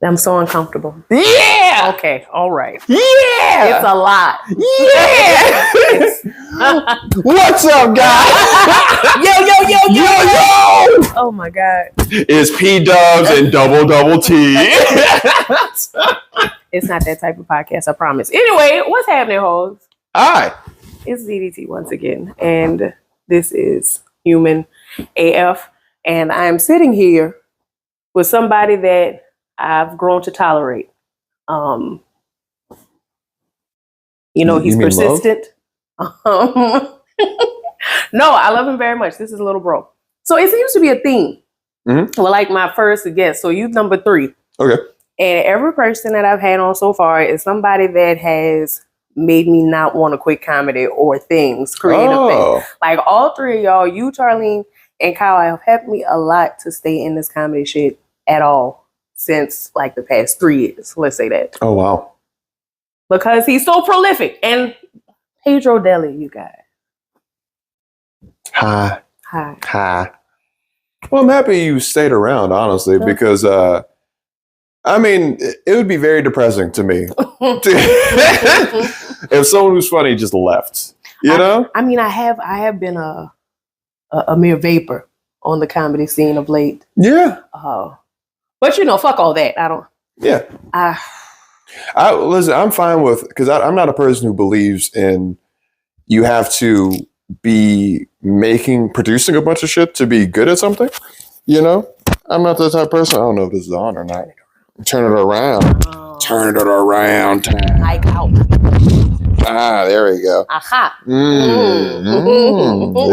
I'm so uncomfortable. Yeah. Okay. All right. Yeah. It's a lot. Yeah. What's up, guys? Yo. Yo. Oh my God. It's P Dubs and double T. It's not that type of podcast, I promise. Anyway, what's happening, hoes? Hi. It's DDT once again, and this is Human AF, and I'm sitting here with somebody that I've grown to tolerate. He's persistent. No, I love him very much. This is little bro. So it seems to be a theme. Mm-hmm. Well, like my first guest. So you number 3. Okay. And every person that I've had on so far is somebody that has made me not want to quit comedy or creative things. Like all 3 of y'all, you, Charlene, and Kyle, have helped me a lot to stay in this comedy shit at all since like the past 3 years. Let's say that. Oh, wow. Because he's so prolific. And Pedro Delhi, you guys. Hi. Well, I'm happy you stayed around, honestly, because it would be very depressing to me if someone who's funny just left. You know? I have been a mere vapor on the comedy scene of late. Yeah. But fuck all that. I don't. Yeah. Listen, I'm fine with, because I'm not a person who believes in you have to be producing a bunch of shit to be good at something. You know? I'm not that type of person. I don't know if this is on or not. Turn it around. Turn it around. Like out. There we go. Aha. They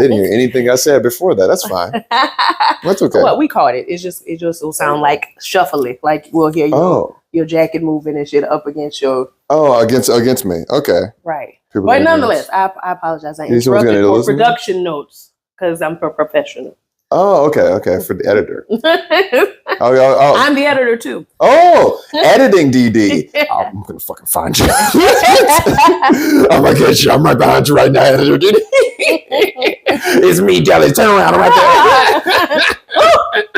didn't hear anything I said before that. That's fine. That's okay. Well, we caught it. It just will sound like shuffling. Like we'll hear your jacket moving and shit up against your. Oh, against me. Okay. Right. But nonetheless, I apologize. I interrupted for production notes because I'm a professional. Oh, okay. For the editor. I'm the editor too. Oh, editing DD. I'm going to fucking find you. I'm going to get you. I'm right behind you right now, editor DD. It's me, Jelly. Turn around. I'm right there.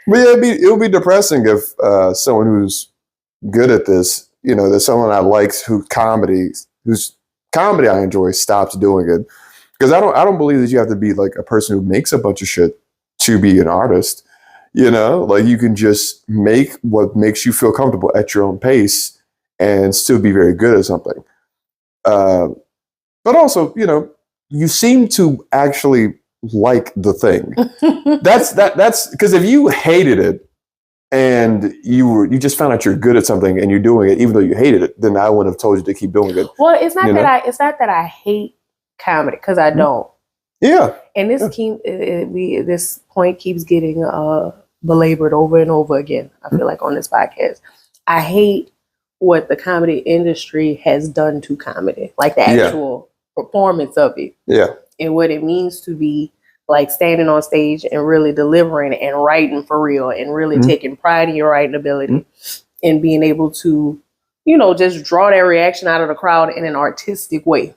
But yeah, it would be depressing if someone who's good at this, there's someone I like whose comedy I enjoy stops doing it. Because I don't believe that you have to be like a person who makes a bunch of shit to be an artist. Like you can just make what makes you feel comfortable at your own pace and still be very good at something. But also, you seem to actually like the thing. That's because if you hated it and you just found out you're good at something and you're doing it even though you hated it, then I wouldn't have told you to keep doing it. Well, it's not that I hate comedy, because I don't. Yeah. And this this point keeps getting belabored over and over again. I feel like on this podcast, I hate what the comedy industry has done to comedy, like the actual performance of it. Yeah. And what it means to be like standing on stage and really delivering and writing for real and really taking pride in your writing ability and being able to, just draw that reaction out of the crowd in an artistic way.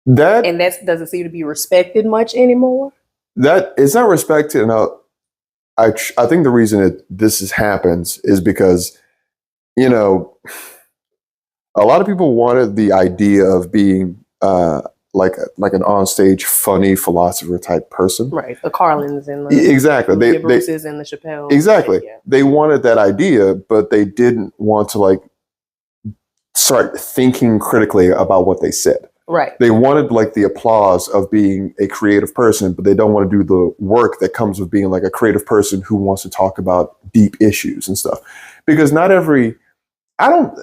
That doesn't seem to be respected much anymore. That it's not respected. And I think the reason this happens is because, a lot of people wanted the idea of being like an onstage funny philosopher type person, right? The Carlins and exactly the Bruces and the Chappelle. Exactly, They wanted that idea, but they didn't want to like start thinking critically about what they said. Right. They wanted like the applause of being a creative person, but they don't want to do the work that comes with being like a creative person who wants to talk about deep issues and stuff. Because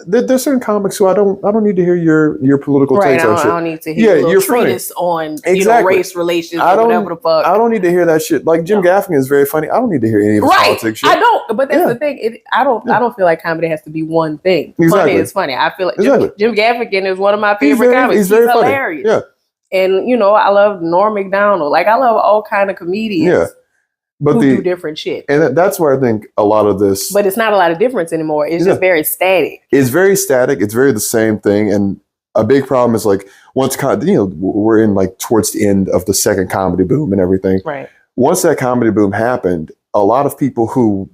there's certain comics who I don't need to hear your political takes on shit. I don't need to hear your treatise on race relations or whatever the fuck. I don't need to hear that shit. Like Jim Gaffigan is very funny. I don't need to hear any of his politics shit. I don't. But that's the thing. I don't feel like comedy has to be one thing. Funny is funny. I feel like Jim Gaffigan is one of my favorite comics. He's very hilarious. Yeah. And I love Norm Macdonald. Like I love all kind of comedians. Yeah. But who do different shit. And that's where I think a lot of this... But it's not a lot of difference anymore. It's just very static. It's very static. It's very the same thing. And a big problem is like, once, we're in like towards the end of the second comedy boom and everything. Right. Once that comedy boom happened, a lot of people who,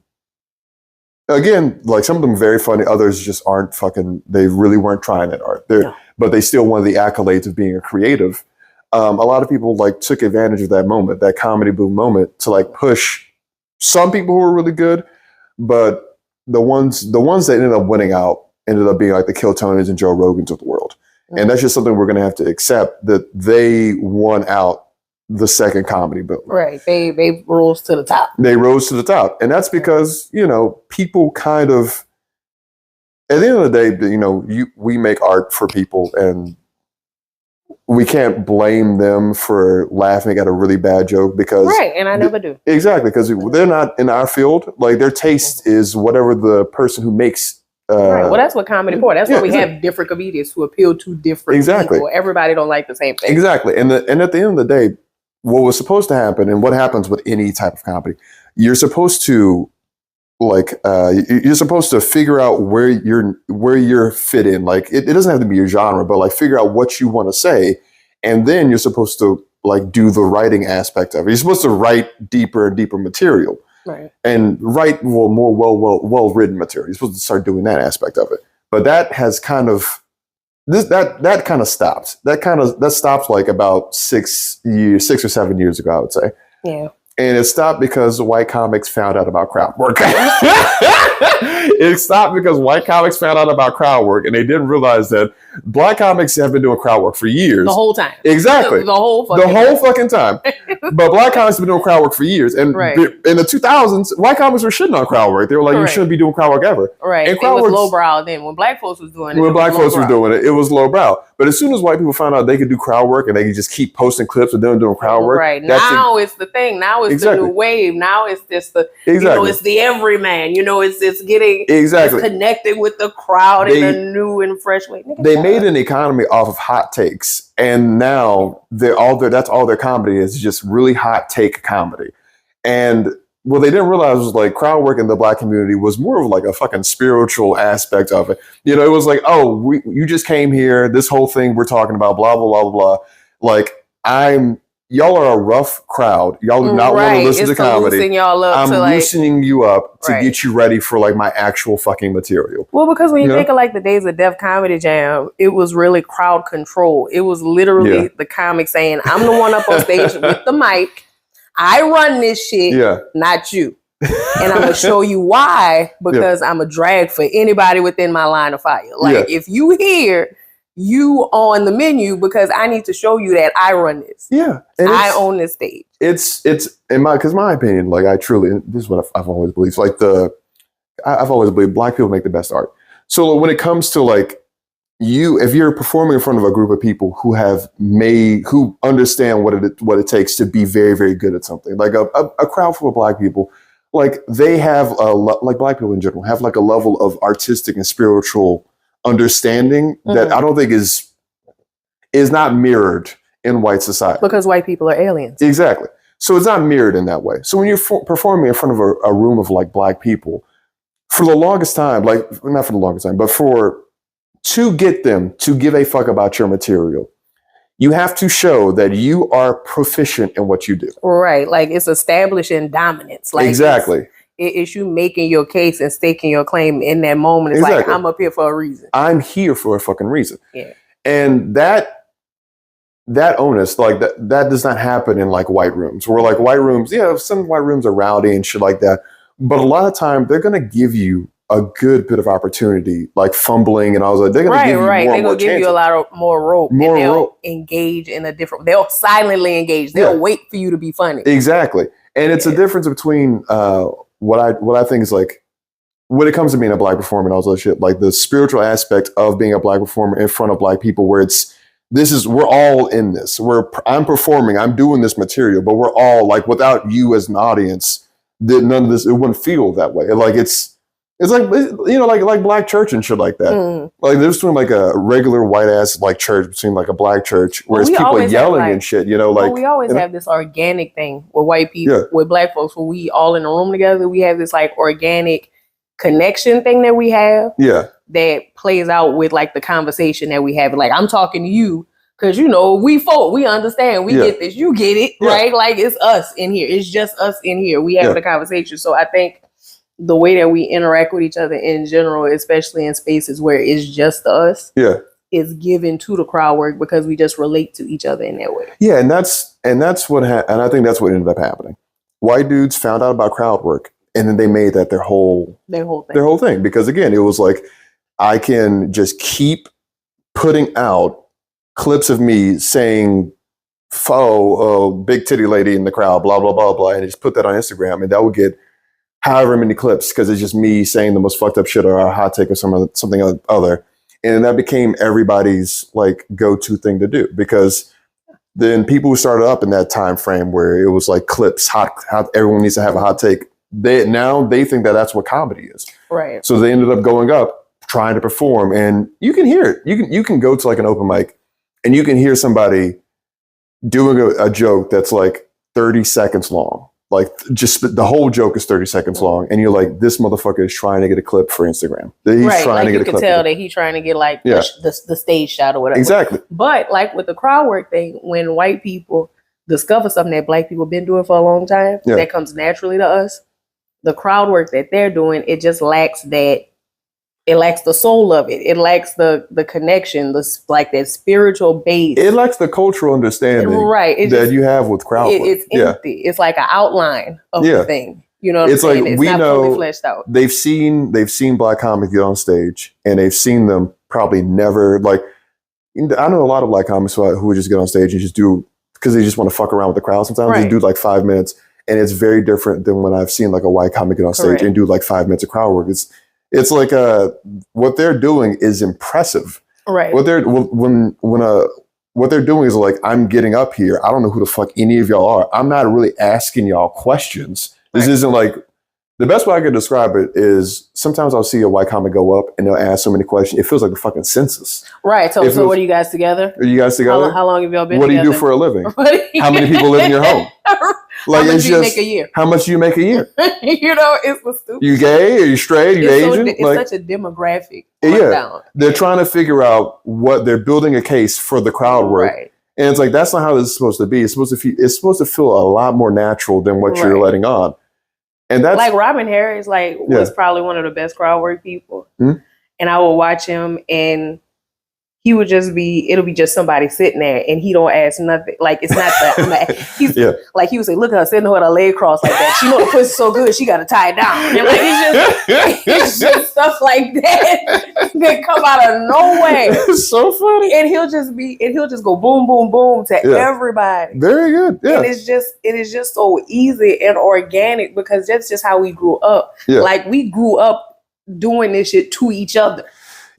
again, like some of them very funny, others just aren't fucking, they really weren't trying at art. But they still wanted the accolades of being a creative. A lot of people like took advantage of that moment, that comedy boom moment, to like push some people who were really good, but the ones that ended up winning out ended up being like the Kill Tonys and Joe Rogans of the world. And that's just something we're going to have to accept, that they won out the second comedy boom. Right. They rose to the top. They rose to the top. And that's because, you know, people kind of, at the end of the day, you know, we make art for people, and we can't blame them for laughing at a really bad joke because... Right, and I never do. Exactly, because they're not in our field. Like, their taste is whatever the person who makes... right. Well, that's what comedy for. That's why we have different comedians who appeal to different people. Everybody don't like the same thing. Exactly. And at the end of the day, what was supposed to happen, and what happens with any type of comedy, you're supposed to you're supposed to figure out where you're fit in. Like, it doesn't have to be your genre, but like figure out what you want to say, and then you're supposed to like do the writing aspect of it. You're supposed to write deeper and deeper material. Right. And write more well-written material. You're supposed to start doing that aspect of it. But that has kind of that kind of stopped. That stopped like about 6 or 7 years ago, I would say. Yeah. And it stopped because white comics found out about crowd work. It stopped because white comics found out about crowd work, and they didn't realize that black comics have been doing crowd work for years. The whole time. Exactly. The whole fucking time. But black comics have been doing crowd work for years. And in the 2000s, white comics were shitting on crowd work. They were like, you shouldn't be doing crowd work ever. Right. And crowd it was lowbrow then. When black folks was doing it, it was lowbrow. But as soon as white people found out they could do crowd work and they could just keep posting clips of them doing crowd work. Right. Now it's the thing. Now it's the new wave. Now it's just the, you know, it's the everyman. You know, it's getting it's connected with the crowd in a new and fresh way. They made an economy off of hot takes. And now that's all their comedy is, just really hot take comedy. And what they didn't realize was like crowd work in the black community was more of like a fucking spiritual aspect of it. You know, it was like, oh, you just came here. This whole thing we're talking about, blah, blah, blah, blah, blah. Like, y'all are a rough crowd. Y'all do not want to listen to comedy. I'm loosening you up to get you ready for like my actual fucking material. Well, because when you think of like the days of Def Comedy Jam, it was really crowd control. It was literally the comic saying, I'm the one up on stage with the mic. I run this shit, not you. And I'm going to show you why, because I'm a drag for anybody within my line of fire. Like, if you hear you on the menu, because I need to show you that I run this. Yeah. I own this stage. It's in my opinion, like this is what I've always believed. Like I've always believed black people make the best art. So when it comes to like if you're performing in front of a group of people who understand what it takes to be very, very good at something, like a crowd full of black people, like they have like black people in general have like a level of artistic and spiritual understanding that I don't think is not mirrored in white society. Because white people are aliens. Exactly. So it's not mirrored in that way. So when you're performing in front of a room of like black people, for the longest time, like not for the longest time, but to get them to give a fuck about your material, you have to show that you are proficient in what you do. Right. Like it's establishing dominance. Like exactly. It's you making your case and staking your claim in that moment. It's like, I'm up here for a reason. I'm here for a fucking reason. Yeah. And that onus, like that does not happen in like white rooms. Where like white rooms, some white rooms are rowdy and shit like that. But a lot of time they're going to give you a good bit of opportunity, like fumbling and all that. They're going to give you more. They're going to give you a lot more rope. They'll engage in a different. They'll silently engage. They'll wait for you to be funny. Exactly, and it's a difference between what I think is like when it comes to being a black performer and all that shit, like the spiritual aspect of being a black performer in front of black people, where we're all in this. I'm performing, I'm doing this material, but we're all like, without you as an audience, none of this, it wouldn't feel that way. Like it's like, you know, like black church and shit like that. Like there's between like a regular white ass like church between like a black church where it's people yelling and shit, you know, like we always have this organic thing with white people, with black folks, when we all in a room together, we have this like organic connection thing that we have. Yeah. That plays out with like the conversation that we have. Like I'm talking to you Because, we folk, we understand, we get this, you get it, right? Like, it's us in here. It's just us in here. We having a conversation. So I think the way that we interact with each other in general, especially in spaces where it's just us, is given to the crowd work because we just relate to each other in that way. Yeah, and that's what and I think that's what ended up happening. White dudes found out about crowd work, and then they made that their whole thing. Because again, it was like, I can just keep putting out clips of me saying, big titty lady in the crowd, blah, blah, blah, blah, and just put that on Instagram, and that would get however many clips because it's just me saying the most fucked up shit or a hot take or something other. And that became everybody's like go-to thing to do, because then people who started up in that time frame where it was like clips, hot, everyone needs to have a hot take. They think that that's what comedy is. Right. So they ended up going up, trying to perform, and you can hear it. You can go to like an open mic and you can hear somebody doing a joke that's like 30 seconds long. Like, just the whole joke is 30 seconds long, and you're like, this motherfucker is trying to get a clip for Instagram. He's trying to get a clip. You can tell that he's trying to get like the stage shot or whatever. Exactly. But like with the crowd work thing, when white people discover something that black people been doing for a long time, that comes naturally to us, the crowd work that they're doing, it just lacks that. It lacks the soul of it. It lacks the connection, like that spiritual base. It lacks the cultural understanding that you have with crowd work. It's empty. It's like an outline of the thing. You know what I'm saying? Like, it's we not know fully fleshed out. They've seen black comics get on stage, and they've seen them probably never, like, I know a lot of black comics who would just get on stage and just do, because they just want to fuck around with the crowd sometimes. They do like 5 minutes, and it's very different than when I've seen like a white comic get on stage and do like 5 minutes of crowd work. It's like what they're doing is impressive. Right. What they're doing is like, I'm getting up here. I don't know who the fuck any of y'all are. I'm not really asking y'all questions. This isn't like, the best way I could describe it is sometimes I'll see a white comic go up and they'll ask so many questions. It feels like the fucking census. Right. So what are you guys together? Are you guys together? How long have y'all been together? What do you do together? for a living? How many people live in your home? Like, how much do you make a year? How much do you make a year? It's the stupid. You gay? Are you straight? Are you Asian? It's like, such a demographic. They're trying to figure out what they're building a case for the crowd work. Right. And it's like, that's not how this is supposed to be. It's supposed to feel a lot more natural than what you're letting on. And that's like Robin Harris, was probably one of the best crowd work people. Mm-hmm. And I will watch him, and he would it'll be just somebody sitting there, and he don't ask nothing. Like, it's not that. Like, he would say, look at her sitting with her leg crossed like that. She know the pussy's so good, she got to tie it down. And like, it's just stuff like that that come out of nowhere. It's so funny. And he'll just go boom, boom, boom to everybody. Very good. Yeah. And it is just so easy and organic, because that's just how we grew up. Yeah. Like, we grew up doing this shit to each other.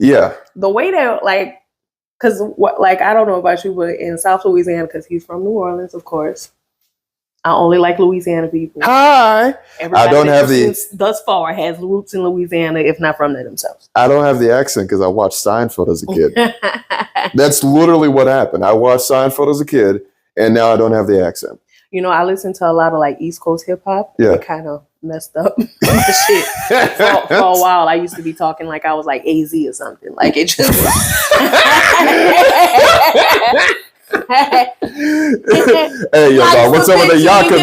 Yeah. The way that, like, because, I don't know about you, but in South Louisiana, because he's from New Orleans, of course, I only like Louisiana people. Hi. Everybody I don't have thus far has roots in Louisiana, if not from there themselves. I don't have the accent because I watched Seinfeld as a kid. That's literally what happened. I watched Seinfeld as a kid, and now I don't have the accent. I listen to a lot of like East Coast hip hop. Yeah. It kind of messed up the shit. For a while, I used to be talking like I was like AZ or something. Like, it just. Hey, yo, dog, what's up with the Yaka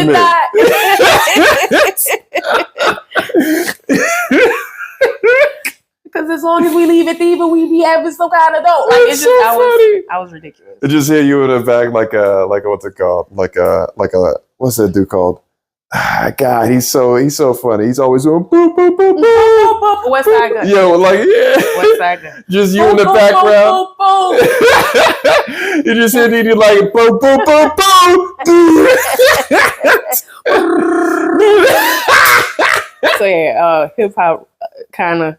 Because as long as we leave it even, we be having some kind of dope. Like, it's just funny. I was ridiculous. I just hear you in the back like what's it called? Like a what's that dude called? God, he's so funny. He's always doing boop boop boop boop. West Side Gun. Yo, like West Side Gun. Just you in the background. You just hear you like boop boop boop boop. So yeah, hip hop kind of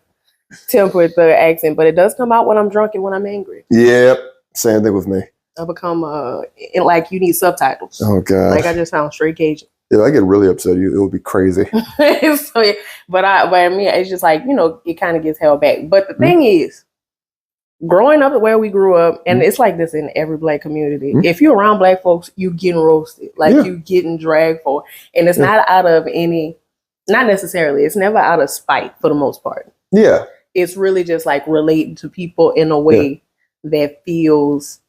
tempered the accent, but it does come out when I'm drunk and when I'm angry. Yep, same thing with me. I become like, you need subtitles. Oh God, like I just sound straight Cajun. Yeah, I get really upset. It would be crazy. So, yeah, but I mean, it's just like, it kind of gets held back. But the thing is, growing up where we grew up, and it's like this in every black community. If you're around black folks, you getting roasted, like you getting dragged for, and it's not out of not necessarily. It's never out of spite for the most part. Yeah, it's really just like relating to people in a way that feels,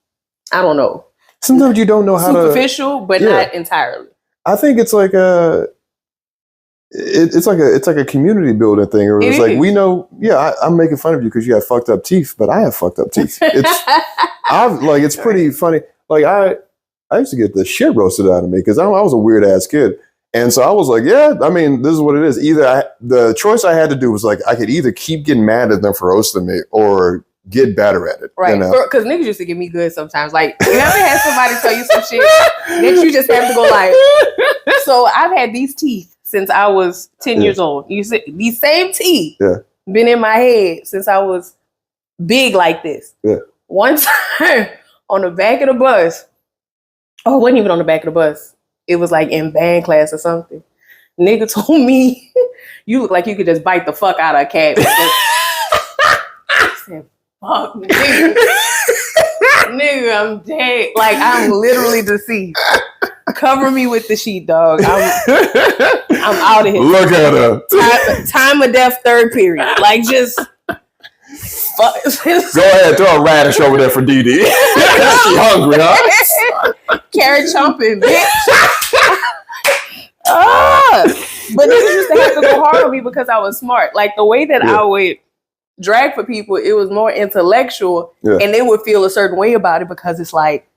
I don't know. Sometimes you don't know how superficial, but not entirely. I think it's like it's like a community building thing. Or it's like, we know, I'm making fun of you because you have fucked up teeth, but I have fucked up teeth. It's pretty funny. Like I used to get the shit roasted out of me because I was a weird ass kid. And so I was like, I mean, this is what it is. The choice I had to do was like, I could either keep getting mad at them for roasting me or get better at it. Right. Because niggas used to get me good sometimes. Like, you ever had somebody tell you some shit that you just have to go like, so I've had these teeth since I was 10 years old. You see, these same teeth been in my head since I was big like this. Yeah. One time on the back of the bus, it wasn't even on the back of the bus. It was like in band class or something. Nigga told me, you look like you could just bite the fuck out of a cat. I said, fuck, nigga. Nigga, I'm dead. Like, I'm literally deceased. Cover me with the sheet, dog. I'm out of here. Look at her. Time of death, third period. Like, just... Go ahead, throw a radish over there for DD. She hungry, huh? Carrot chomping, bitch. But niggas used to have to go hard on me because I was smart. Like the way that I would drag for people, it was more intellectual, and they would feel a certain way about it because it's like,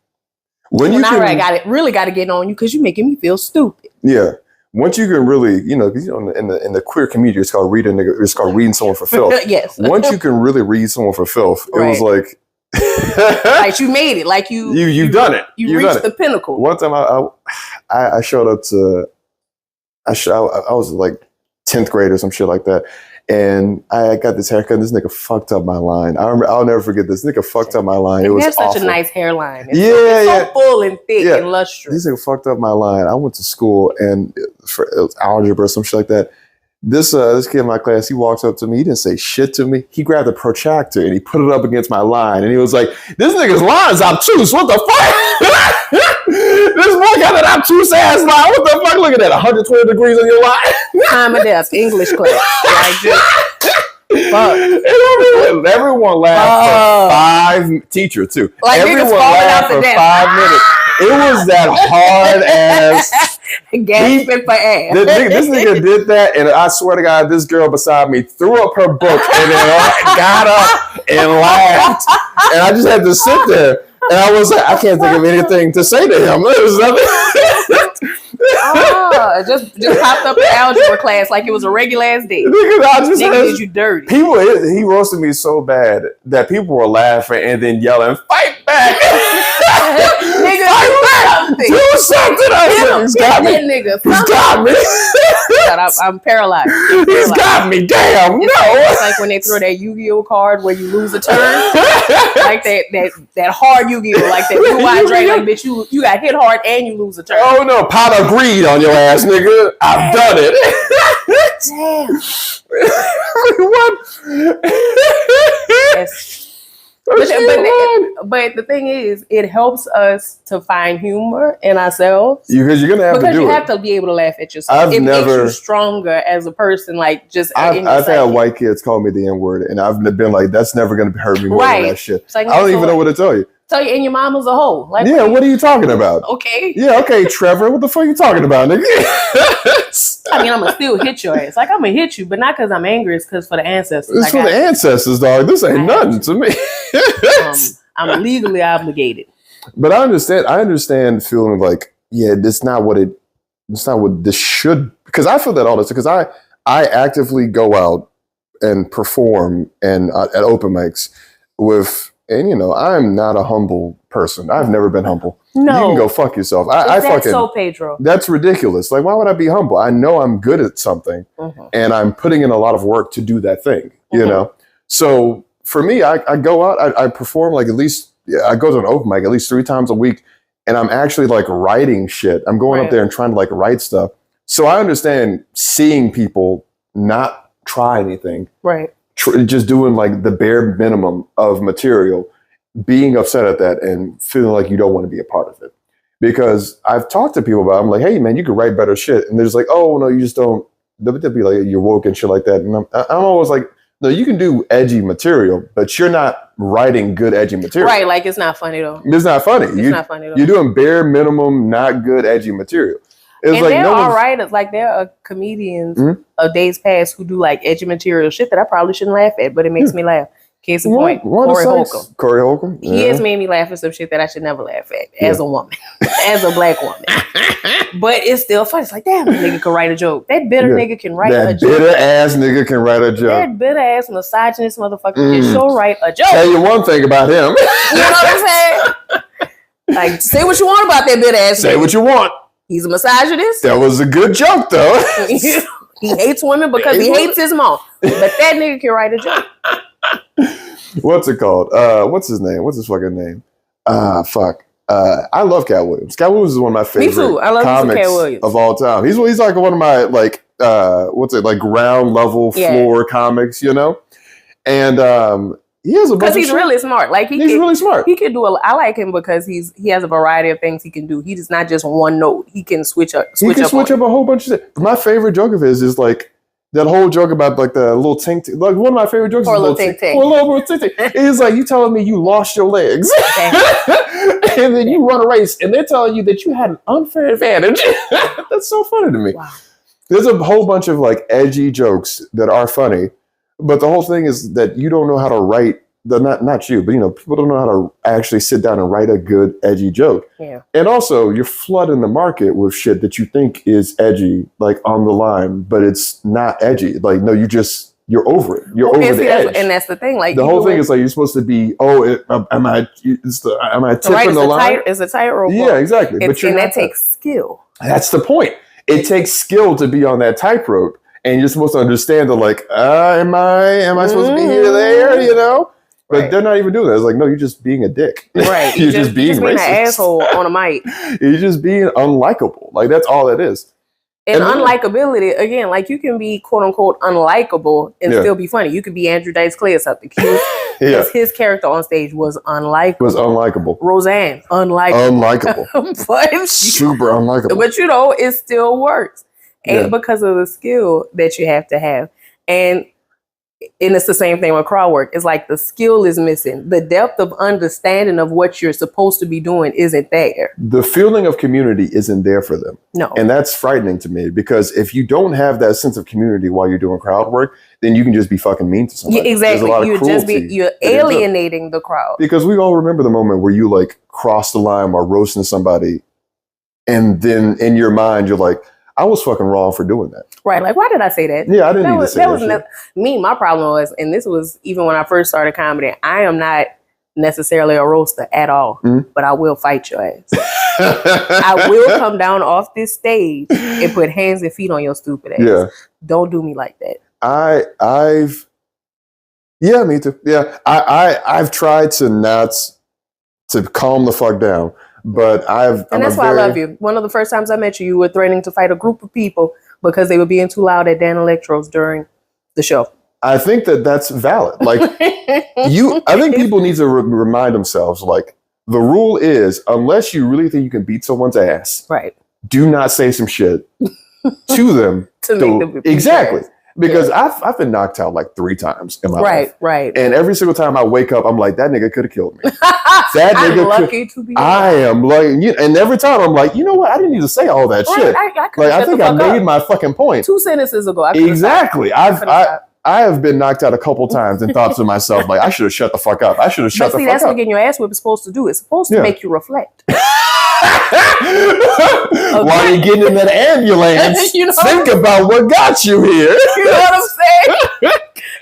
I really got to get on you because you're making me feel stupid. Yeah. Once you can really, in the queer community, it's called reading someone for filth. Yes. Once you can really read someone for filth, it was like, like you made it, like you've done it. You reached the pinnacle. One time I showed up to, I was like 10th grade or some shit like that. And I got this haircut and this nigga fucked up my line. I'll never forget this. Nigga fucked up my line. It was such awful. a nice hairline. It's so full and thick and lustrous. This nigga fucked up my line. I went to school and it was algebra or some shit like that. This kid in my class, he walks up to me. He didn't say shit to me. He grabbed a protractor and he put it up against my line. And he was like, this nigga's line's obtuse. What the fuck? This boy got an obtuse ass line. What the fuck? Look at that. 120 degrees on your line. Time of death. English class. Like just, fuck. Everyone laughed for 5 teacher too. Like everyone laughed for 5 minutes. It was that hard ass. Gasping for ass. This nigga did that, and I swear to God, this girl beside me threw up her book and then got up and laughed. And I just had to sit there. And I was like, I can't think of anything to say to him. It was nothing. Just popped up in algebra class like it was a regular ass day. Nigga did you dirty. He roasted me so bad that people were laughing and then yelling, "Fight back!" Nigga, do something. He's got me. Nigga, he's got me. I'm paralyzed. He's got me. Damn. It's like when they throw that Yu-Gi-Oh card where you lose a turn, like that hard Yu-Gi-Oh, like that blue eye dragon. Like bitch, you got hit hard and you lose a turn. Oh no, pot of greed on your ass, nigga. I've done it. Damn. What? Yes. But the thing is, it helps us to find humor in ourselves. Because you're gonna have to do it. Because you have to be able to laugh at yourself. It makes you stronger as a person. Like just I've had white kids call me the N-word, and I've been like, that's never gonna hurt me more than that shit. Like, I don't even know what to tell you. Tell you, and your mom was a hoe. Like, what are you talking about? Okay. Yeah, okay, Trevor. What the fuck are you talking about, nigga? I mean, I'm gonna still hit your ass. Like, I'm gonna hit you, but not because I'm angry. It's because for the ancestors. It's for the ancestors, dog. This ain't nothing to me. I'm legally obligated. But I understand feeling like, it's not what this should. Because I feel that all this. Because I actively go out and perform and at open mics with. And, I'm not a humble person. I've never been humble. No. You can go fuck yourself. That's so Pedro. That's ridiculous. Like, why would I be humble? I know I'm good at something, and I'm putting in a lot of work to do that thing, you know? So for me, I go out, I perform like at least, I go to an open mic at least 3 times a week, and I'm actually like writing shit. I'm going up there and trying to like write stuff. So I understand seeing people not try anything. Right. Just doing like the bare minimum of material, being upset at that and feeling like you don't want to be a part of it. Because I've talked to people about it. I'm like, hey man, you could write better shit. And they're just like, oh no, you just don't. They'll be like, you're woke and shit like that. And I'm always like, No, you can do edgy material, but you're not writing good edgy material. Right, like it's not funny though. It's not funny. It's not funny though. You're doing bare minimum, not good edgy material. It's and like there are writers, like there are comedians of days past who do like edgy material shit that I probably shouldn't laugh at, but it makes me laugh. Case in point, Corey Holcomb. Corey Holcomb? He has made me laugh at some shit that I should never laugh at as a woman, as a black woman. But it's still funny. It's like, damn, that nigga can write a joke. That bitter nigga can write a joke. That bitter ass nigga can write a joke. That bitter ass misogynist motherfucker can sure write a joke. Tell you one thing about him. You know what I'm saying? Like, say what you want about that bitter ass Say nigga. what you want. He's a misogynist. That was a good joke, though. He hates women because he hates his mom. But that nigga can write a joke. What's it called? What's his name? What's his fucking name? Fuck. I love Cat Williams. Cat Williams is one of my favorite comics of all time. He's like one of my like ground level floor comics, you know? And he has a bunch of he's really smart. Like he's really smart. He can do I like him because he has a variety of things he can do. He's not just one note. He can switch up. He can switch up a whole bunch of shit. My favorite joke of his is like that whole joke about like the little tink. Like one of my favorite jokes. Poor little tink. It's like you telling me you lost your legs, and then you run a race, and they're telling you that you had an unfair advantage. That's so funny to me. Wow. There's a whole bunch of like edgy jokes that are funny, but the whole thing is that you don't know how to write. Not you, but you know, people don't know how to actually sit down and write a good edgy joke. Yeah. And also, you're flooding the market with shit that you think is edgy, like on the line, but it's not edgy. Like, no, you're over it. You're over the edge. And that's the thing. Like the whole thing is like you're supposed to be. Am I tipping the line? It's a tightrope. Yeah, exactly. But that takes skill. That's the point. It takes skill to be on that tightrope, and you're supposed to understand the like, am I supposed to be here, there? You know. But they're not even doing that. It's like, no, you're just being a dick. Right. You're just being racist. An asshole on a mic. You're just being unlikable. Like, that's all it is. And unlikability, again, like you can be quote unquote unlikable and still be funny. You could be Andrew Dice Clay or something. Because his character on stage was unlikable. Roseanne, unlikable. But super unlikable. But you know, it still works. And because of the skill that you have to have. And it's the same thing with crowd work. It's like the skill is missing. The depth of understanding of what you're supposed to be doing isn't there. The feeling of community isn't there for them. No. And that's frightening to me because if you don't have that sense of community while you're doing crowd work, then you can just be fucking mean to somebody. Yeah, exactly. You're alienating the crowd. Because we all remember the moment where you like crossed the line while roasting somebody. And then in your mind, you're like, I was fucking wrong for doing that. Right. Like, why did I say that? Yeah, I didn't need to say that. Me, my problem was, and this was even when I first started comedy, I am not necessarily a roaster at all, but I will fight your ass. I will come down off this stage and put hands and feet on your stupid ass. Yeah. Don't do me like that. Me too. Yeah. I've tried to calm the fuck down. But that's why I love you. One of the first times I met you, you were threatening to fight a group of people because they were being too loud at Dan Electro's during the show. I think that's valid. Like I think people need to remind themselves, like the rule is, unless you really think you can beat someone's ass, right? Do not say some shit to them to make them exactly. Because I've been knocked out like 3 times in my life. Right. And every single time I wake up, I'm like, that nigga could have killed me. I'm lucky to be I am like, and every time I'm like, you know what? I didn't need to say all that shit. I think I made my fucking point. 2 sentences ago. Exactly. I have been knocked out a couple times and thought to myself, like, I should have shut the fuck up. I should have shut the fuck up. That's what getting your ass whipped is supposed to do. It's supposed to make you reflect. While you're getting in that ambulance, think about what got you here. You know what I'm saying?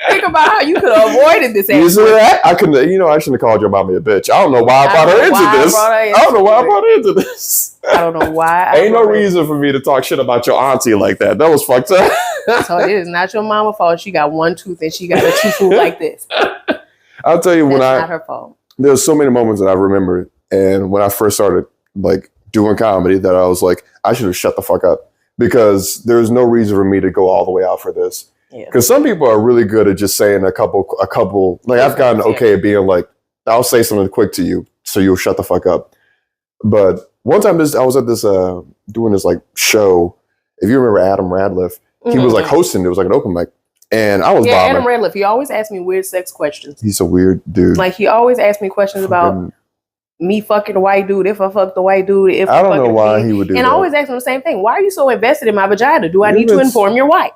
Think about how you could have avoided this ambulance. I couldn't. I shouldn't have called your mommy a bitch. I don't know why I brought her into this. I don't know why I brought her into this. I don't know why. Ain't no reason for me to talk shit about your auntie like that. That was fucked up. So it is not your mama's fault. She got 1 tooth and she got a tooth like this. I'll tell you, that's not her fault. There's so many moments that I remember, and when I first started like doing comedy, that I was like, I should have shut the fuck up because there's no reason for me to go all the way out for this. Because some people are really good at just saying a couple. Like I've gotten okay at being like, I'll say something quick to you, so you'll shut the fuck up. But one time, I was at this doing this like show. If you remember Adam Radcliffe, he was like hosting. It was like an open mic, And I was Adam bombing. Radcliffe, he always asks me weird sex questions. He's a weird dude. Like, he always asks me questions about me fucking a white dude, if I fuck the white dude, if I don't know why he would do that. And I always ask him the same thing. Why are you so invested in my vagina? Do I need to inform your wife?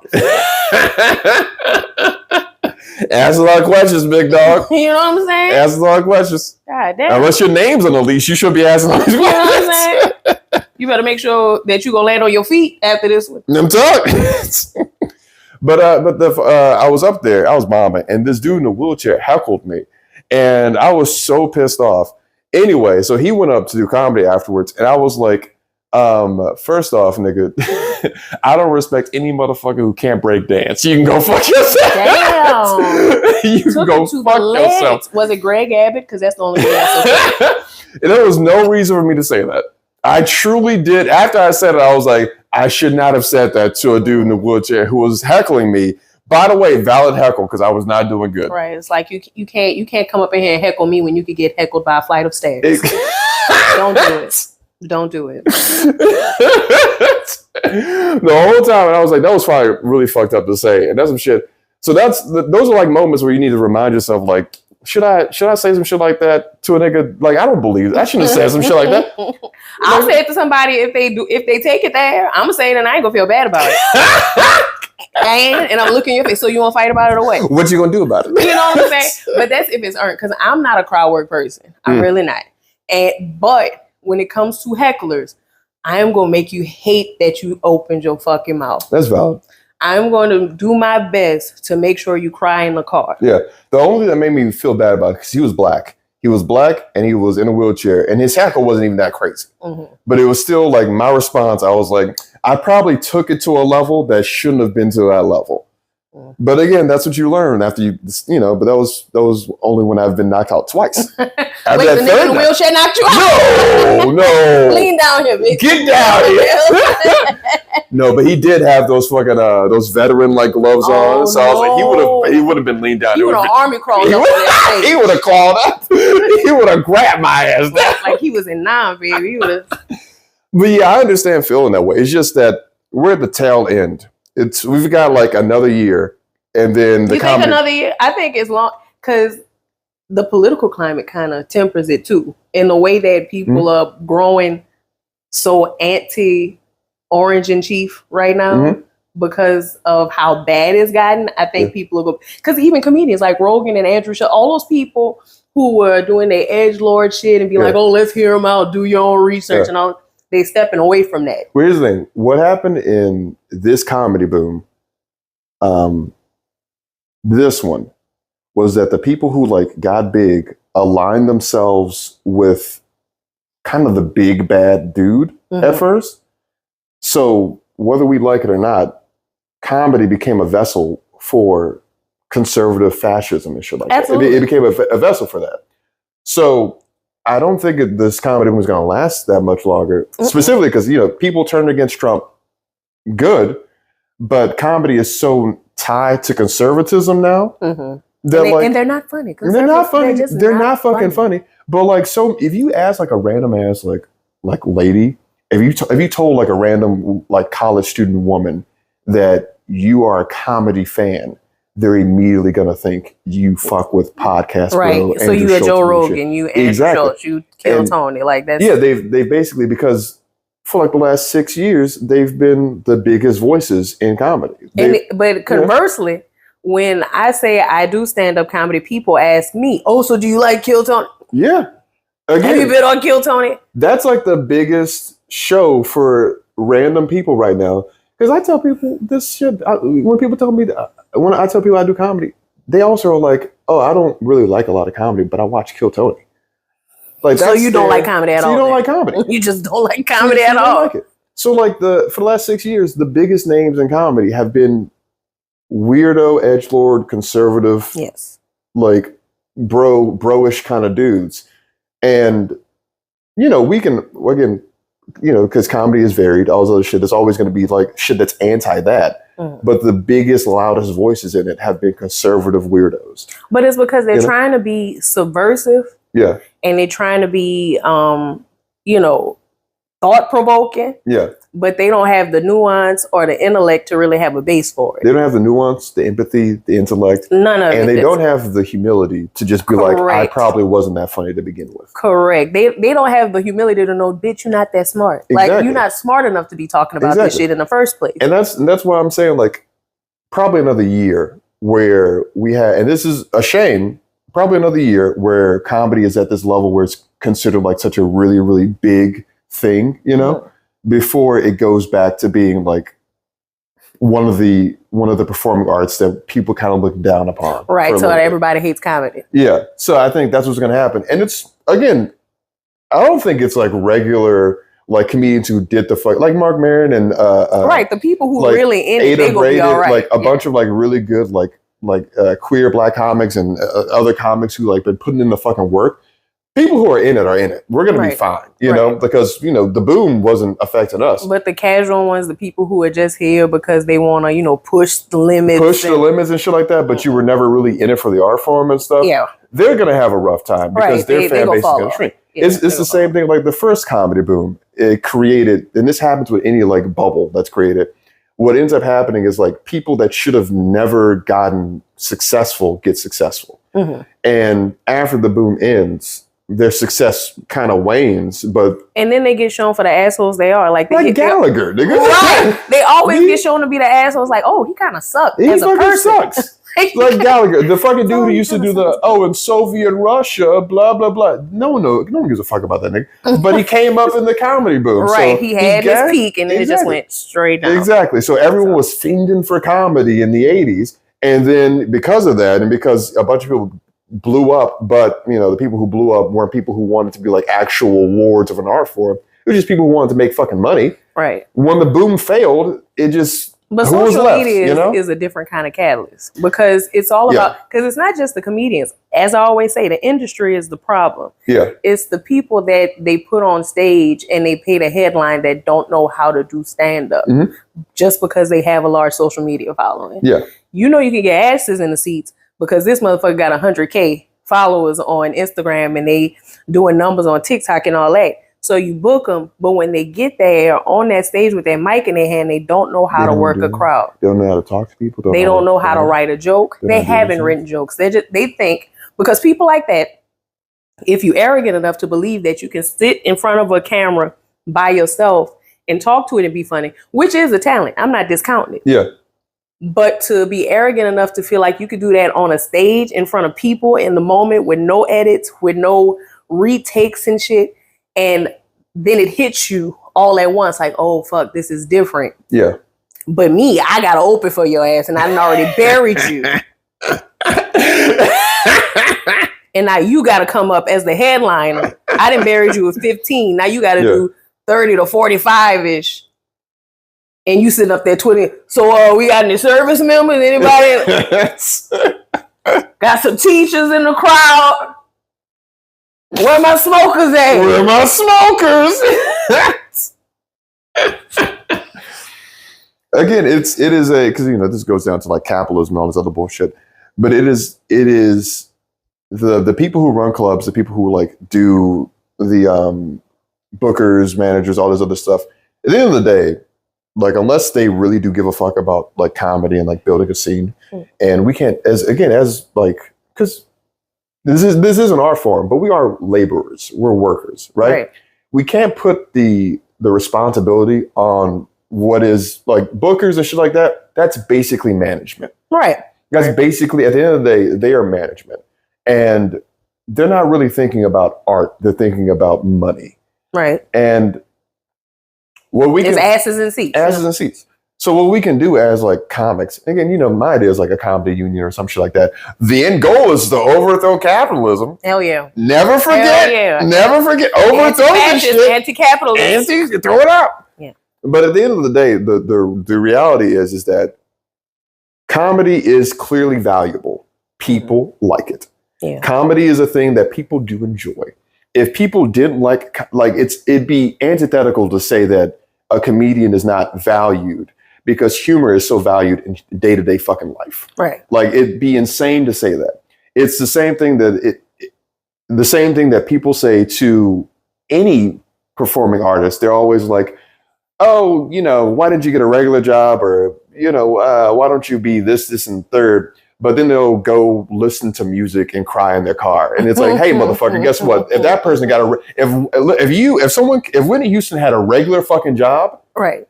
Ask a lot of questions, big dog. You know what I'm saying? Ask a lot of questions. God damn. Unless your name's on the leash, you should be asking all these questions. You know what I'm saying? You better make sure that you gonna land on your feet after this one. I'm talking. But I was up there, I was bombing, and this dude in a wheelchair heckled me, and I was so pissed off. Anyway, so he went up to do comedy afterwards, and I was like, first off, nigga, I don't respect any motherfucker who can't break dance. You can go fuck yourself. Damn. You can go fuck yourself. Was it Greg Abbott? Because that's the only thing that's okay. There was no reason for me to say that. I truly did. After I said it, I was like, I should not have said that to a dude in a wheelchair who was heckling me. By the way, valid heckle, because I was not doing good. Right. It's like you can't come up in here and heckle me when you could get heckled by a flight of stairs. Don't do it. Don't do it. The whole time, and I was like, that was probably really fucked up to say, and that's some shit. So those are like moments where you need to remind yourself, like, should I say some shit like that to a nigga? Like, I don't believe it. I shouldn't have said some shit like that. I'll say it to somebody if they take it there. I'm gonna say it and I ain't gonna feel bad about it. And I'm looking at your face, so you won't fight about it away. What you gonna do about it? You know what I'm saying? But that's if it's earned, because I'm not a crowd work person. I'm really not. But when it comes to hecklers, I am gonna make you hate that you opened your fucking mouth. That's valid. I'm going to do my best to make sure you cry in the car. Yeah. The only thing that made me feel bad about it, because he was black. He was black and he was in a wheelchair, and his heckle wasn't even that crazy. Mm-hmm. But it was still like my response. I was like, I probably took it to a level that shouldn't have been to that level. Mm-hmm. But again, that's what you learn after but that was only when I've been knocked out twice. Wait, the nigga in the wheelchair knocked you out? No. Lean down here, bitch. Get down here. No, but he did have those fucking those veteran like gloves on. So I was like, he would have been leaned down. He would have army crawled up on that He would have crawled up. He would have grabbed my ass down. Like he was in 9, baby. He would have. But yeah, I understand feeling that way. It's just that we're at the tail end. We've got like another year, and then you think another year? I think it's long because the political climate kind of tempers it too, in the way that people are growing so anti-Orange and Chief right now because of how bad it's gotten. I think people are going, because even comedians like Rogan and Andrew Schultz, all those people who were doing their edgelord shit and be like, oh, let's hear them out, do your own research and all. They stepping away from that. Well, here's the thing. What happened in this comedy boom, this one, was that the people who like got big aligned themselves with kind of the big bad dude at first. So whether we like it or not, comedy became a vessel for conservative fascism and shit like that. It became a vessel for that. So I don't think this comedy was going to last that much longer, specifically because, people turned against Trump good, but comedy is so tied to conservatism now that and they're not funny. They're not funny. They're not fucking funny. But like, so if you ask like a random ass like lady, if you told like a random like college student woman that you are a comedy fan, they're immediately gonna think you fuck with podcast, right? Bro, so you a Joe Rogan, you Andrew Schultz, you Kill Tony, like that's they basically, because for like the last 6 years they've been the biggest voices in comedy. But conversely, when I say I do stand up comedy, people ask me, "Oh, so do you like Kill Tony?" Yeah. Again, have you been on Kill Tony? That's like the biggest show for random people right now. Because I tell people this shit. When people tell me when I tell people I do comedy, they also are like, "Oh, I don't really like a lot of comedy, but I watch Kill Tony." Like, so you don't like comedy at all? You don't like comedy. You just don't like comedy at all. Like it. So like for the last 6 years, the biggest names in comedy have been weirdo, edgelord, conservative, like bro-ish kind of dudes. And we can again, because comedy is varied, all this other shit. There's always going to be like shit that's anti that. But the biggest, loudest voices in it have been conservative weirdos. But it's because they're trying to be subversive. Yeah. And they're trying to be, thought-provoking. Yeah. But they don't have the nuance or the intellect to really have a base for it. They don't have the nuance, the empathy, the intellect. None of it. And they don't have the humility to just be like, I probably wasn't that funny to begin with. Correct. They don't have the humility to know, bitch, you're not that smart. Exactly. Like, you're not smart enough to be talking about this shit in the first place. And that's why I'm saying, like, probably another year where we have, and this is a shame, probably another year where comedy is at this level where it's considered like such a really, really big thing, you know, before it goes back to being like one of the performing arts that people kind of look down upon. Right. So everybody hates comedy. Yeah. So I think that's what's going to happen. And it's, again, I don't think it's like regular, like comedians who did the fuck, like Mark Maron and right, the people who like really in it, they gonna be all right. Like a bunch of like really good like queer black comics and other comics who like been putting in the fucking work. People who are in it. We're gonna be fine, you know, because you know the boom wasn't affecting us. But the casual ones, the people who are just here because they want to, you know, push the limits, and shit like that. But you were never really in it for the art form and stuff. Yeah, they're gonna have a rough time because their fan base is gonna shrink. Yeah, it's the same thing like the first comedy boom. It created, and this happens with any like bubble that's created. What ends up happening is like people that should have never gotten successful get successful, and after the boom ends, their success kind of wanes, and then they get shown for the assholes they are. Like Gallagher, they always get shown to be the assholes. Like, oh, he kind of sucked as a person. Sucks. Like Gallagher, the fucking dude who used to do in Soviet Russia, blah blah blah. No one gives a fuck about that nigga. But he came up in the comedy boom, right? So he had his peak, and then it just went straight down. Exactly. So everyone was fiending for comedy in the '80s, and then because of that, and because a bunch of people blew up, but you know the people who blew up weren't people who wanted to be like actual lords of an art form. It was just people who wanted to make fucking money. Right. When the boom failed, it just social media is a different kind of catalyst because it's all about because it's not just the comedians. As I always say, the industry is the problem. Yeah. It's the people that they put on stage and they pay the headline that don't know how to do stand up just because they have a large social media following. Yeah. You know you can get asses in the seats because this motherfucker got 100K followers on Instagram and they doing numbers on TikTok and all that. So you book them, but when they get there on that stage with their mic in their hand, they don't know how to work a crowd. They don't know how to talk to people. They don't know how to write a joke. They haven't written jokes. They think because people like that, if you're arrogant enough to believe that you can sit in front of a camera by yourself and talk to it and be funny, which is a talent. I'm not discounting it. Yeah. But to be arrogant enough to feel like you could do that on a stage in front of people in the moment with no edits, with no retakes and shit, and then it hits you all at once like, oh, fuck, this is different. Yeah. But me, I got to open for your ass and I done already buried you. And now you got to come up as the headliner. I done buried you with 15. Now you got to do 30 to 45-ish. And you sitting up there 20. So we got any service members? Anybody? Got some teachers in the crowd. Where my smokers at? Where my smokers? Again, it is because you know this goes down to like capitalism and all this other bullshit. But it is the people who run clubs, the people who like do the bookers, managers, all this other stuff. At the end of the day, like unless they really do give a fuck about like comedy and like building a scene, and we can't as like because this is an art form, but we are laborers, we're workers, right? We can't put the responsibility on what is like bookers and shit like that. That's basically management, right? That's basically at the end of the day they are management, and they're not really thinking about art. They're thinking about money, right? And it's asses and seats. Asses and seats. So what we can do as like comics, again, you know, my idea is like a comedy union or some shit like that. The end goal is to overthrow capitalism. Hell yeah. Never forget. Hell yeah. Never forget. Overthrow this shit. Anti-capitalist. Throw it out. Yeah. But at the end of the day, the reality is that comedy is clearly valuable. People like it. Yeah. Comedy is a thing that people do enjoy. If people didn't like it'd be antithetical to say that a comedian is not valued because humor is so valued in day-to-day fucking life. Right. Like it'd be insane to say that. It's the same thing that people say to any performing artists. They're always like, oh, why didn't you get a regular job? Or, why don't you be this, and third? But then they'll go listen to music and cry in their car. And it's like, hey, motherfucker, guess what? If that person got if Whitney Houston had a regular fucking job. Right.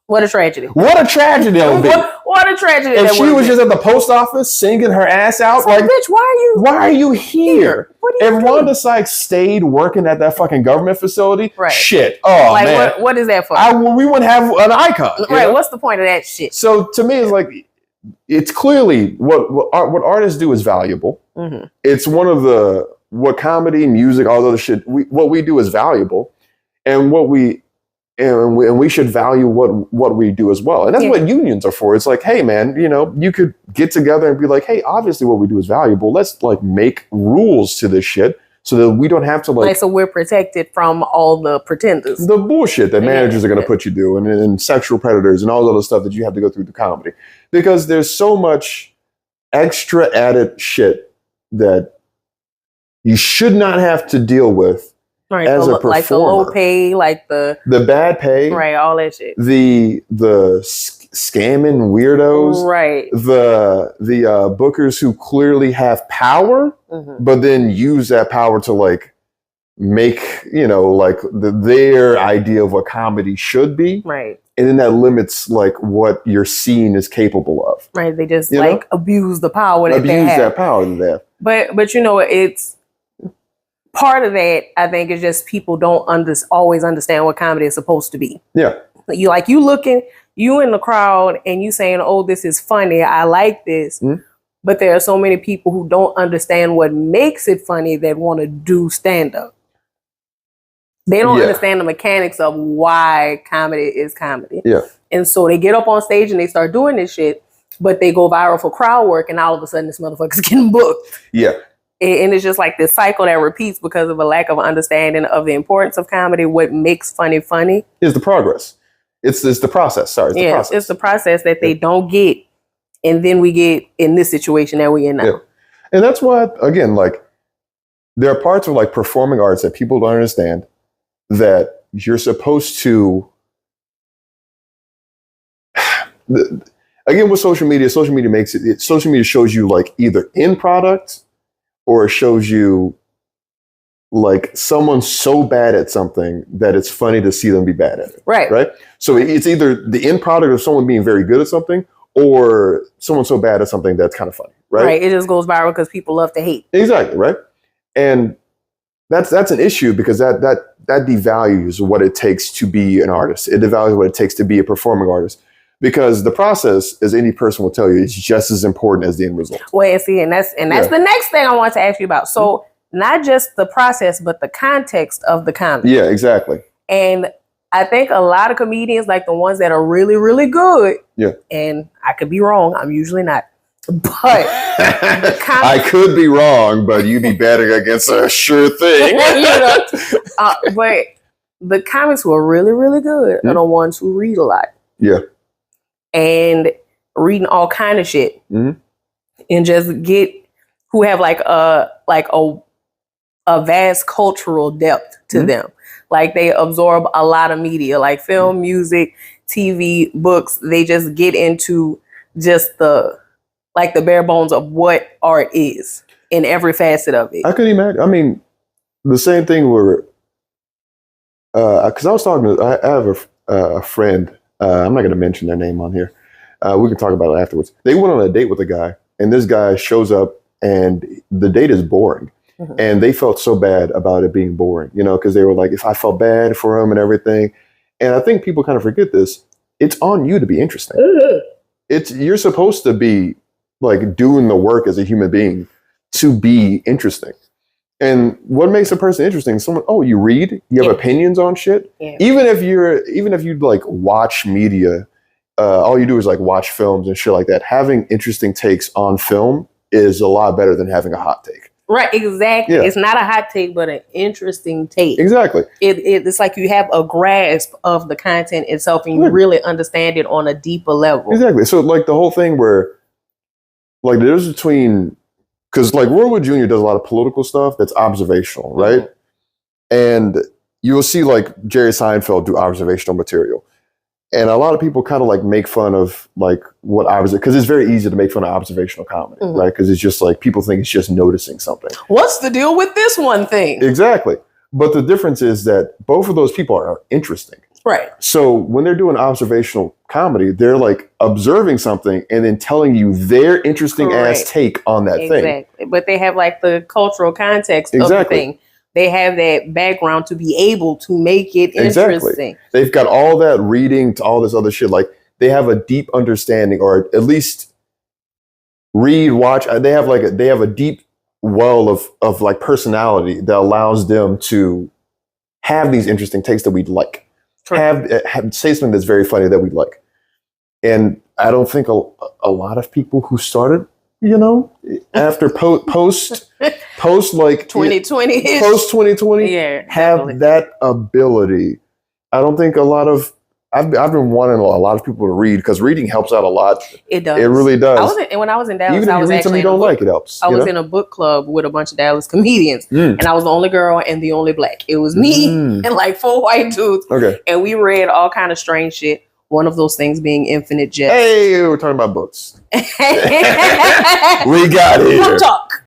What a tragedy. What a tragedy that would be. What a tragedy. If she was just at the post office singing her ass out. Like, bitch, why are you here? If Wanda Sykes stayed working at that fucking government facility, right. Shit. Oh, like, man. What is that for? We wouldn't have an icon. Right. What's the point of that shit? So to me, it's like, it's clearly what artists do is valuable. Mm-hmm. It's one of what comedy, music, all other shit, what we do is valuable. And we should value what we do as well. And that's what unions are for. It's like, hey man, you could get together and be like, hey, obviously what we do is valuable. Let's like make rules to this shit so that we don't have to like so we're protected from all the pretenders. The bullshit that managers are going to put you through and sexual predators and all the other stuff that you have to go through the comedy. Because there's so much extra added shit that you should not have to deal with. Right, as a performer. Like the low pay, like the bad pay, right, all that shit. The scamming weirdos, right? The bookers who clearly have power, mm-hmm. but then use that power to like make like their idea of what comedy should be, right? And then that limits like what your scene is capable of, right? They just abuse the power that they have. That power that they have. But it's. Part of that, I think, is just people don't always understand what comedy is supposed to be. Yeah. You looking, you in the crowd and you saying, oh, this is funny. I like this. Mm-hmm. But there are so many people who don't understand what makes it funny that want to do stand-up. They don't understand the mechanics of why comedy is comedy. Yeah. And so they get up on stage and they start doing this shit, but they go viral for crowd work and all of a sudden this motherfucker's getting booked. Yeah. And it's just like this cycle that repeats because of a lack of understanding of the importance of comedy. What makes funny is the progress. It's the process. Sorry, the process. It's the process that they don't get, and then we get in this situation that we're in now. Yeah. And that's why, again, like there are parts of like performing arts that people don't understand that you're supposed to. Again, with social media makes it. Social media shows you like either in product. Or it shows you like someone so bad at something that it's funny to see them be bad at it. Right. Right. So it's either the end product of someone being very good at something or someone so bad at something that's kind of funny. Right. Right. It just goes viral because people love to hate. Exactly. Right. And that's an issue because that devalues what it takes to be an artist. It devalues what it takes to be a performing artist. Because the process, as any person will tell you, is just as important as the end result. Well, see, and that's the next thing I want to ask you about. So not just the process, but the context of the comedy. Yeah, exactly. And I think a lot of comedians, like the ones that are really, really good, and I could be wrong, I'm usually not, but I could be wrong, but you'd be betting against a sure thing. But the comics who are really, really good are the ones who read a lot. Yeah. And reading all kind of shit, and just who have like a vast cultural depth to them. Like they absorb a lot of media, like film, music, TV, books. They just get into just the bare bones of what art is in every facet of it. I could imagine. I mean, the same thing where, because I was talking to, I have a friend. I'm not going to mention their name on here. We can talk about it afterwards. They went on a date with a guy, and this guy shows up, and the date is boring. Mm-hmm. And they felt so bad about it being boring, because they were like, if I felt bad for him and everything. And I think people kind of forget this. It's on you to be interesting. Mm-hmm. You're supposed to be like doing the work as a human being to be interesting. And what makes a person interesting? Someone, you read, you have opinions on shit. Yeah. Even if you like watch media, all you do is like watch films and shit like that. Having interesting takes on film is a lot better than having a hot take. Right, exactly. Yeah. It's not a hot take, but an interesting take. Exactly. It's like you have a grasp of the content itself and you really understand it on a deeper level. Exactly. So like the whole thing where like the difference between, because like Worldwood Jr. does a lot of political stuff that's observational, right? Mm-hmm. And you'll see like Jerry Seinfeld do observational material. And a lot of people kind of like make fun of like what because it's very easy to make fun of observational comedy, right? Because it's just like people think it's just noticing something. What's the deal with this one thing? Exactly. But the difference is that both of those people are interesting. Right. So when they're doing observational comedy, they're like observing something and then telling you their interesting ass take on that thing. Exactly. But they have like the cultural context of the thing. They have that background to be able to make it interesting. They've got all that reading to all this other shit. Like they have a deep understanding, or at least watch. They have a deep well of like personality that allows them to have these interesting takes that we'd like. Have say something that's very funny that we like. And I don't think a lot of people who started, after post like 2020, post 2020, have that ability. I don't think a lot of I've been wanting a lot of people to read because reading helps out a lot. It does. It really does. When I was in Dallas, even if you read something you don't like, it helps. I was in a book club with a bunch of Dallas comedians, and I was the only girl and the only black. It was me and like 4 white dudes. Okay, and we read all kind of strange shit. One of those things being Infinite Jest. Hey, we're talking about books. We got it. Book talk.